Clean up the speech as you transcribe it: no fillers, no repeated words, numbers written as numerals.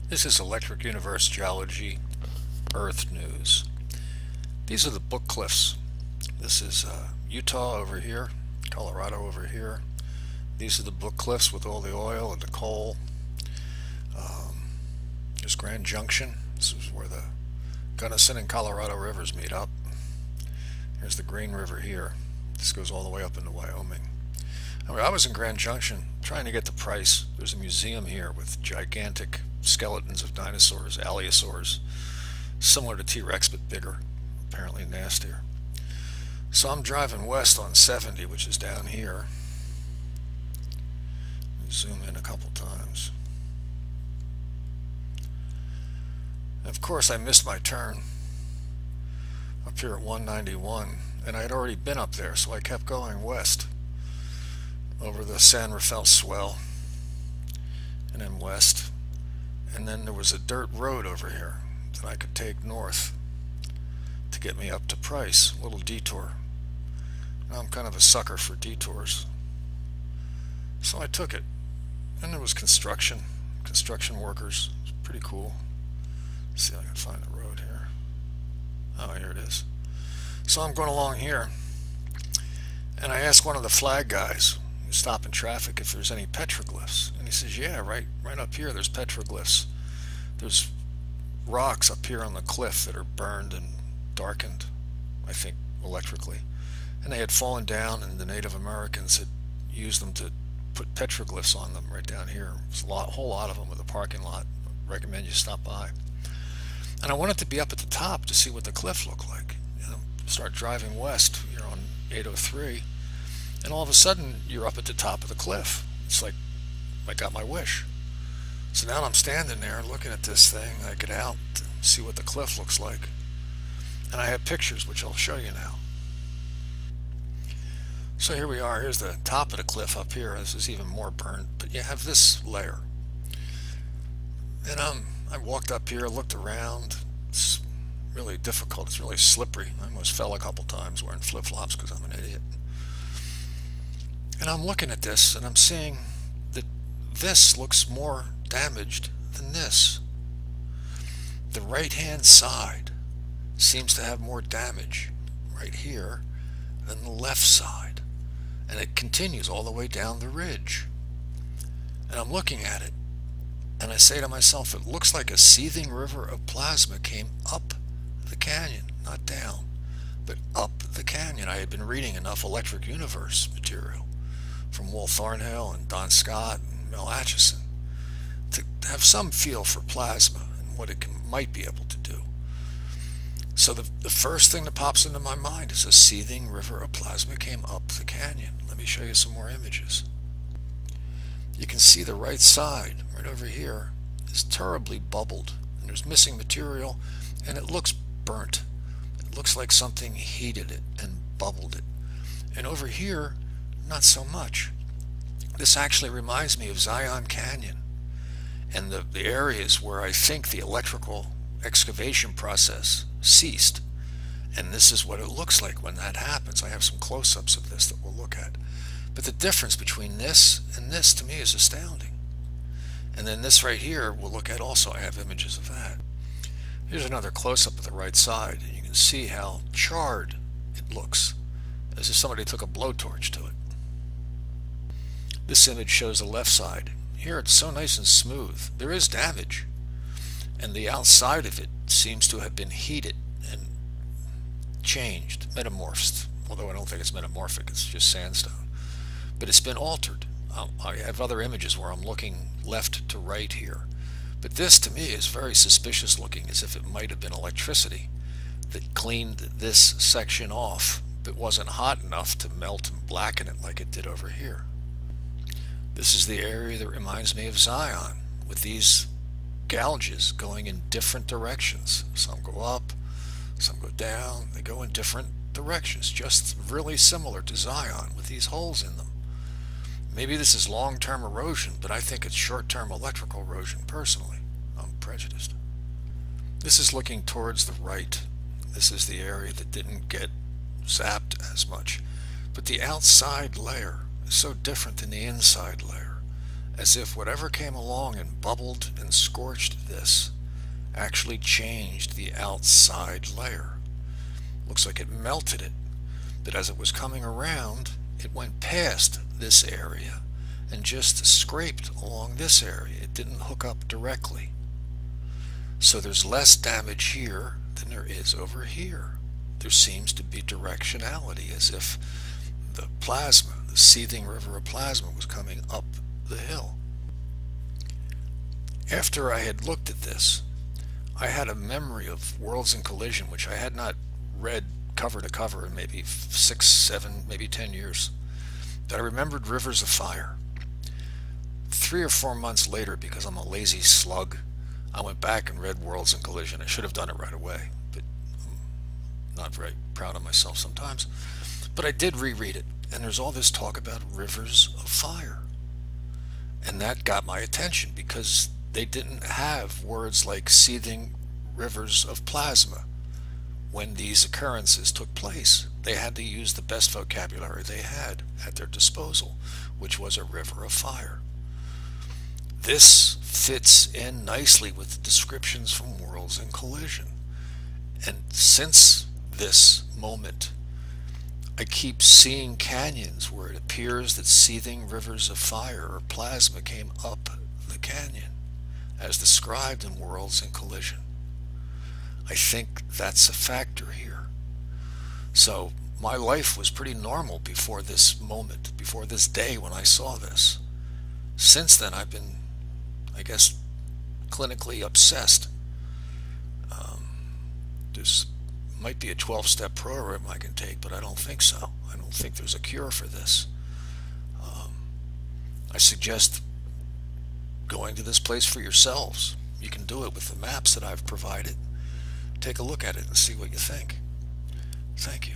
This is Electric Universe Geology Earth News. These are the book cliffs. This is Utah over here, Colorado over here. These are the book cliffs with all the oil and the coal. There's Grand Junction. This is where the Gunnison and Colorado rivers meet up. Here's the Green River here. This goes all the way up into Wyoming. I was in Grand Junction trying to get the price. There's a museum here with gigantic skeletons of dinosaurs, allosaurs, similar to T-Rex but bigger, apparently nastier. So I'm driving west on 70, which is down here. Let me zoom in a couple times. And of course I missed my turn up here at 191, and I had already been up there, so I kept going west over the San Rafael swell and then west, and then there was a dirt road over here that I could take north to get me up to Price, a little detour. Now, I'm kind of a sucker for detours, so I took it, and there was construction workers. It was pretty cool. Let's see if I can find the road here. Oh, here it is. So I'm going along here, and I asked one of the flag guys stopping traffic if there's any petroglyphs, and he says, yeah, right up here there's petroglyphs. There's rocks up here on the cliff that are burned and darkened, I think electrically, and they had fallen down, and the Native Americans had used them to put petroglyphs on them right down here. There's a whole lot of them with a parking lot. I recommend you stop by. And I wanted to be up at the top to see what the cliff looked like. Start driving west, you're on 803, and all of a sudden you're up at the top of the cliff. It's like I got my wish. So now I'm standing there looking at this thing. I get out to see what the cliff looks like, and I have pictures which I'll show you now. So here we are. Here's the top of the cliff up here. This is even more burnt, but you have this layer. And I walked up here, looked around. It's really difficult. It's really slippery. I almost fell a couple times wearing flip-flops because I'm an idiot. And I'm looking at this, and I'm seeing that this looks more damaged than this. The right-hand side seems to have more damage right here than the left side. And it continues all the way down the ridge. And I'm looking at it, and I say to myself, it looks like a seething river of plasma came up the canyon, not down, but up the canyon. I had been reading enough Electric Universe material from Will Thornhill and Don Scott and Mel Atchison to have some feel for plasma and what it might be able to do. So the first thing that pops into my mind is a seething river of plasma came up the canyon. Let me show you some more images. You can see the right side, right over here, is terribly bubbled, and there's missing material, and it looks burnt. It looks like something heated it and bubbled it. And over here, not so much. This actually reminds me of Zion Canyon and the areas where I think the electrical excavation process ceased. And this is what it looks like when that happens. I have some close-ups of this that we'll look at. But the difference between this and this to me is astounding. And then this right here we'll look at also. I have images of that. Here's another close-up of the right side, and you can see how charred it looks, as if somebody took a blowtorch to it. This image shows the left side. Here it's so nice and smooth. There is damage, and the outside of it seems to have been heated and changed, metamorphosed, although I don't think it's metamorphic, it's just sandstone. But it's been altered. I have other images where I'm looking left to right here. But this to me is very suspicious looking, as if it might have been electricity that cleaned this section off, but wasn't hot enough to melt and blacken it like it did over here. This is the area that reminds me of Zion, with these gouges going in different directions. Some go up, some go down. They go in different directions, just really similar to Zion with these holes in them. Maybe this is long-term erosion, but I think it's short-term electrical erosion personally. I'm prejudiced. This is looking towards the right. This is the area that didn't get zapped as much. But the outside layer is so different than the inside layer. as if whatever came along and bubbled and scorched this actually changed the outside layer. Looks like it melted it, but as it was coming around, it went past this area and just scraped along this area. It didn't hook up directly. So there's less damage here than there is over here. There seems to be directionality, as if the plasma, the seething river of plasma, was coming up the hill. After I had looked at this, I had a memory of Worlds in Collision, which I had not read cover to cover in maybe 6, 7, maybe 10 years. But I remembered Rivers of Fire. 3 or 4 months later, because I'm a lazy slug, I went back and read Worlds in Collision. I should have done it right away, but I'm not very proud of myself sometimes. But I did reread it, and there's all this talk about Rivers of Fire. And that got my attention, because they didn't have words like seething rivers of plasma when these occurrences took place. They had to use the best vocabulary they had at their disposal, which was a river of fire. This fits in nicely with the descriptions from Worlds in Collision. And since this moment, I keep seeing canyons where it appears that seething rivers of fire or plasma came up the canyon, as described in Worlds in Collision. I think that's a factor here. So my life was pretty normal before this moment, before this day when I saw this. Since then, I've been, I guess, clinically obsessed. There's might be a 12-step program I can take, but I don't think so. I don't think there's a cure for this. I suggest going to this place for yourselves. You can do it with the maps that I've provided. Take a look at it and see what you think. Thank you.